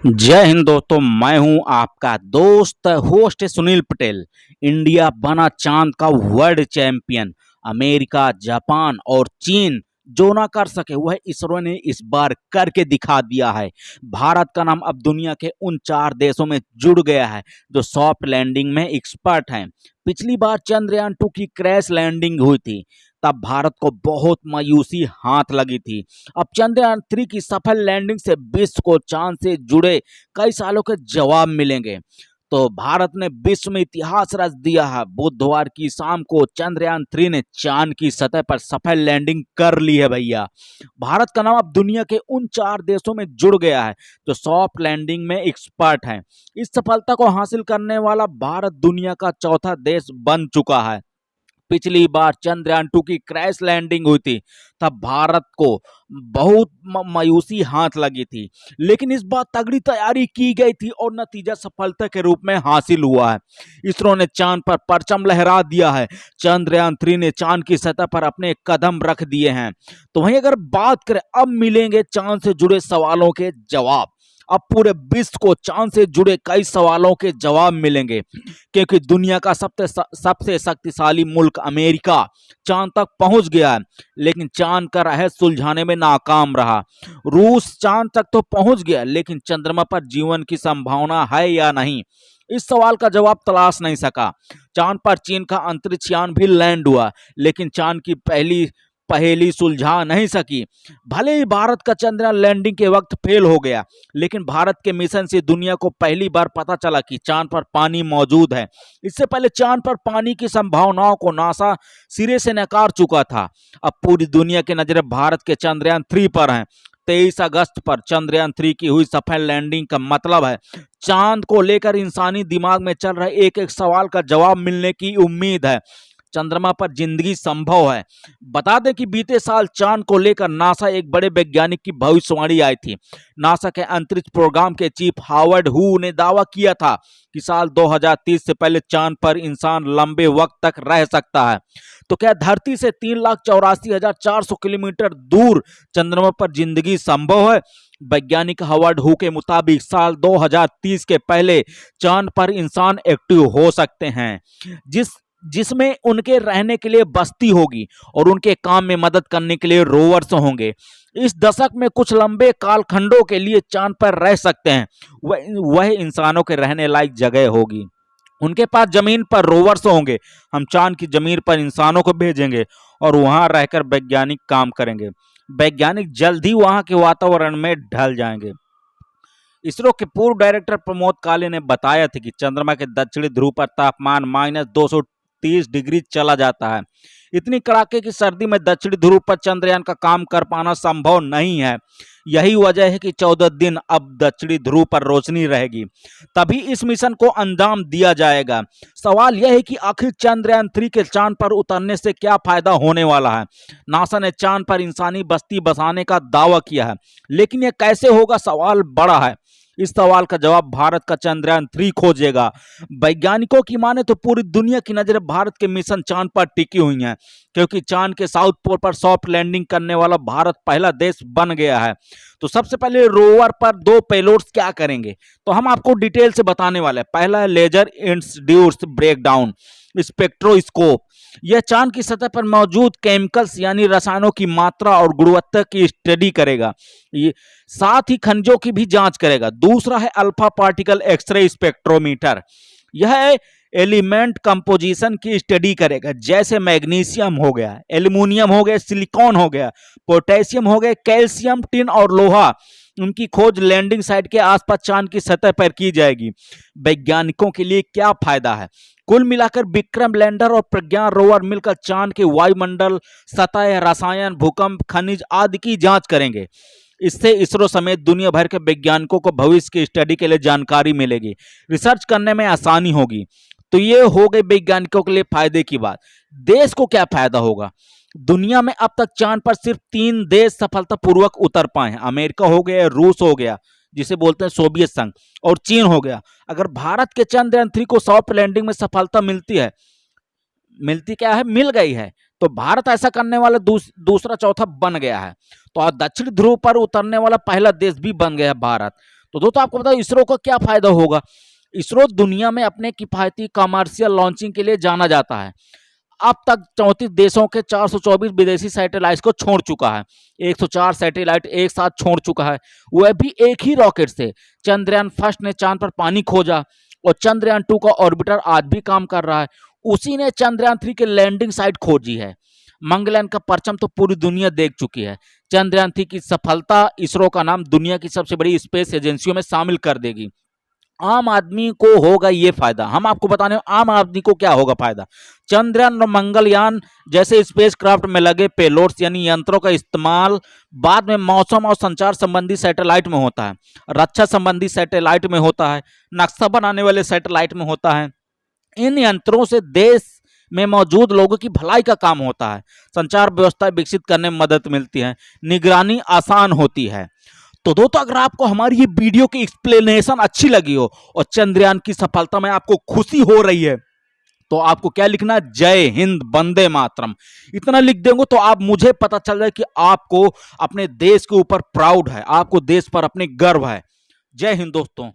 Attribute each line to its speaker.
Speaker 1: जय हिंद दोस्तों, मैं हूं आपका दोस्त होस्ट सुनील पटेल। इंडिया बना चांद का वर्ल्ड चैंपियन। अमेरिका, जापान और चीन जो ना कर सके वह इसरो ने इस बार करके दिखा दिया है। भारत का नाम अब दुनिया के उन 4 देशों में जुड़ गया है जो सॉफ्ट लैंडिंग में एक्सपर्ट हैं। पिछली बार चंद्रयान 2 की क्रैश लैंडिंग हुई थी, तब भारत को बहुत मायूसी हाथ लगी थी। अब चंद्रयान 3 की सफल लैंडिंग से विश्व को चांद से जुड़े कई सालों के जवाब मिलेंगे। तो भारत ने विश्व में इतिहास रच दिया है। बुधवार की शाम को चंद्रयान 3 ने चांद की सतह पर सफल लैंडिंग कर ली है भैया। भारत का नाम अब दुनिया के उन 4 देशों में जुड़ गया है जो सॉफ्ट लैंडिंग में एक्सपर्ट हैं। इस सफलता को हासिल करने वाला भारत दुनिया का चौथा देश बन चुका है। पिछली बार चंद्रयान 2 की क्रैश लैंडिंग हुई थी, तब भारत को बहुत मायूसी हाथ लगी थी, लेकिन इस बार तगड़ी तैयारी की गई थी और नतीजा सफलता के रूप में हासिल हुआ है। इसरो ने चांद पर परचम लहरा दिया है। चंद्रयान 3 ने चांद की सतह पर अपने कदम रख दिए हैं। तो वहीं अगर बात करें, अब मिलेंगे चांद से जुड़े सवालों के जवाब। अब पूरे विश्व को चांद से जुड़े कई सवालों के जवाब मिलेंगे, क्योंकि दुनिया का सबसे शक्तिशाली मुल्क अमेरिका चांद तक पहुंच गया है, लेकिन चांद का रहस्य सुलझाने में नाकाम रहा। रूस चांद तक तो पहुंच गया, लेकिन चंद्रमा पर जीवन की संभावना है या नहीं, इस सवाल का जवाब तलाश नहीं सका। चांद पर चीन का अंतरिक्ष यान भी लैंड हुआ, लेकिन चांद की पहेली सुलझा नहीं सकी। भले ही भारत का चंद्रयान लैंडिंग के वक्त फेल हो गया, लेकिन भारत के मिशन से दुनिया को पहली बार पता चला कि चांद पर पानी मौजूद है। इससे पहले चांद पर पानी की संभावनाओं को नासा सिरे से नकार चुका था। अब पूरी दुनिया की नजरें भारत के चंद्रयान 3 पर हैं। 23 अगस्त पर चंद्रयान 3 की हुई सफल लैंडिंग का मतलब है चांद को लेकर इंसानी दिमाग में चल रहे एक एक सवाल का जवाब मिलने की उम्मीद है। चंद्रमा पर जिंदगी संभव है। बता दें कि बीते साल चांद को लेकर नासा एक बड़े वैज्ञानिक की भविष्यवाणी आई थी। नासा के अंतरिक्ष प्रोग्राम के चीफ हावर्ड हू ने दावा किया था कि साल 2030 से पहले चांद पर इंसान लंबे वक्त तक रह सकता है। तो क्या धरती से 3,84,400 किलोमीटर दूर चंद्रमा पर जिंदगी संभव है? वैज्ञानिक हावर्ड हू के मुताबिक साल 2030 के पहले चांद पर इंसान एक्टिव हो सकते हैं, जिसमें उनके रहने के लिए बस्ती होगी और उनके काम में मदद करने के लिए रोवर्स होंगे। इस दशक में कुछ लंबे कालखंडों के लिए चांद पर रह सकते हैं। वह इंसानों के रहने लायक जगह होगी। उनके पास जमीन पर रोवर्स होंगे। हम चांद की जमीन पर इंसानों को भेजेंगे और वहां रहकर वैज्ञानिक काम करेंगे। वैज्ञानिक जल्द ही वहां के वातावरण में ढल जाएंगे। इसरो के पूर्व डायरेक्टर प्रमोद काले ने बताया था कि चंद्रमा के दक्षिणी ध्रुव पर तापमान -230 डिग्री चला जाता है। इतनी कड़ाके की सर्दी में दक्षिणी ध्रुव पर चंद्रयान का काम कर पाना संभव नहीं है। यही वजह है कि 14 दिन अब दक्षिणी ध्रुव पर रोशनी रहेगी, तभी इस मिशन को अंजाम दिया जाएगा। सवाल यह है कि आखिर चंद्रयान 3 के चांद पर उतरने से क्या फायदा होने वाला है। नासा ने चांद पर इंसानी बस्ती बसाने का दावा किया है, लेकिन यह कैसे होगा, सवाल बड़ा है। इस सवाल का जवाब भारत का चंद्रयान 3 खोजेगा। वैज्ञानिकों की माने तो पूरी दुनिया की नजरें भारत के मिशन चांद पर टिकी हुई हैं, क्योंकि चांद के साउथ पोल पर सॉफ्ट लैंडिंग करने वाला भारत पहला देश बन गया है। तो सबसे पहले रोवर पर 2 पेलोड्स क्या करेंगे, तो हम आपको डिटेल से बताने वाले हैं। पहला है लेजर इंड्यूस्ड ब्रेकडाउन स्पेक्ट्रोस्कोप। यह चांद की सतह पर मौजूद केमिकल्स यानी रसायनों की मात्रा और गुणवत्ता की स्टडी करेगा। ये साथ ही खनिजों की भी जांच करेगा। दूसरा है अल्फा पार्टिकल एक्सरे स्पेक्ट्रोमीटर। यह एलिमेंट कंपोजिशन की स्टडी करेगा, जैसे मैग्नीशियम हो गया, एल्युमिनियम हो गया, सिलिकॉन हो गया, पोटेशियम हो गया, कैल्शियम, टिन और लोहा। उनकी खोज लैंडिंग साइट के आसपास चांद की सतह पर की जाएगी। वैज्ञानिकों के लिए क्या फायदा है? कुल मिलाकर विक्रम लैंडर और प्रज्ञान रोवर मिलकर चांद के वायुमंडल, सतह, रसायन, भूकंप, खनिज आदि की जांच करेंगे। इससे इसरो समेत दुनिया भर के वैज्ञानिकों को भविष्य की स्टडी के लिए जानकारी मिलेगी, रिसर्च करने में आसानी होगी। तो ये हो गई वैज्ञानिकों के लिए फायदे की बात। देश को क्या फायदा होगा? दुनिया में अब तक चांद पर सिर्फ 3 देश सफलतापूर्वक उतर पाए हैं। अमेरिका हो गया, रूस हो गया जिसे बोलते हैं सोवियत संघ, और चीन हो गया। अगर भारत के चंद्रयान 3 को सॉफ्ट लैंडिंग में सफलता मिल गई है, तो भारत ऐसा करने वाला दूसरा चौथा बन गया है। तो दक्षिण ध्रुव पर उतरने वाला पहला देश भी बन गया भारत। तो दोस्तों आपको बताओ इसरो का क्या फायदा होगा। इसरो दुनिया में अपने किफायती कमर्शियल लॉन्चिंग के लिए जाना जाता है। अब तक 34 देशों के 424 विदेशी सैटेलाइट को छोड़ चुका है। 104 सैटेलाइट एक साथ छोड़ चुका है, वह भी एक ही रॉकेट से। चंद्रयान फर्स्ट ने चांद पर पानी खोजा और चंद्रयान 2 का ऑर्बिटर आज भी काम कर रहा है। उसी ने चंद्रयान 3 के लैंडिंग साइट खोजी है। मंगलयान का परचम तो पूरी दुनिया देख चुकी है। चंद्रयान 3 की सफलता इसरो का नाम दुनिया की सबसे बड़ी स्पेस एजेंसियों में शामिल कर देगी। आम आदमी को होगा ये फायदा, हम आपको बताने आम आदमी को क्या होगा फायदा। चंद्रयान और मंगलयान जैसे स्पेसक्राफ्ट में लगे पेलोड्स यानी यंत्रों का इस्तेमाल बाद में मौसम और संचार संबंधी सैटेलाइट में होता है, रक्षा संबंधी सैटेलाइट में होता है, नक्शा बनाने वाले सैटेलाइट में होता है। इन यंत्रों से देश में मौजूद लोगों की भलाई का काम होता है, संचार व्यवस्था विकसित करने में मदद मिलती है, निगरानी आसान होती है। तो दोस्तों अगर आपको हमारी ये वीडियो की एक्सप्लेनेशन अच्छी लगी हो और चंद्रयान की सफलता में आपको खुशी हो रही है तो आपको क्या लिखना, जय हिंद वंदे मातरम। इतना लिख देंगे तो आप मुझे पता चल जाए कि आपको अपने देश के ऊपर प्राउड है, आपको देश पर अपने गर्व है। जय हिंद दोस्तों।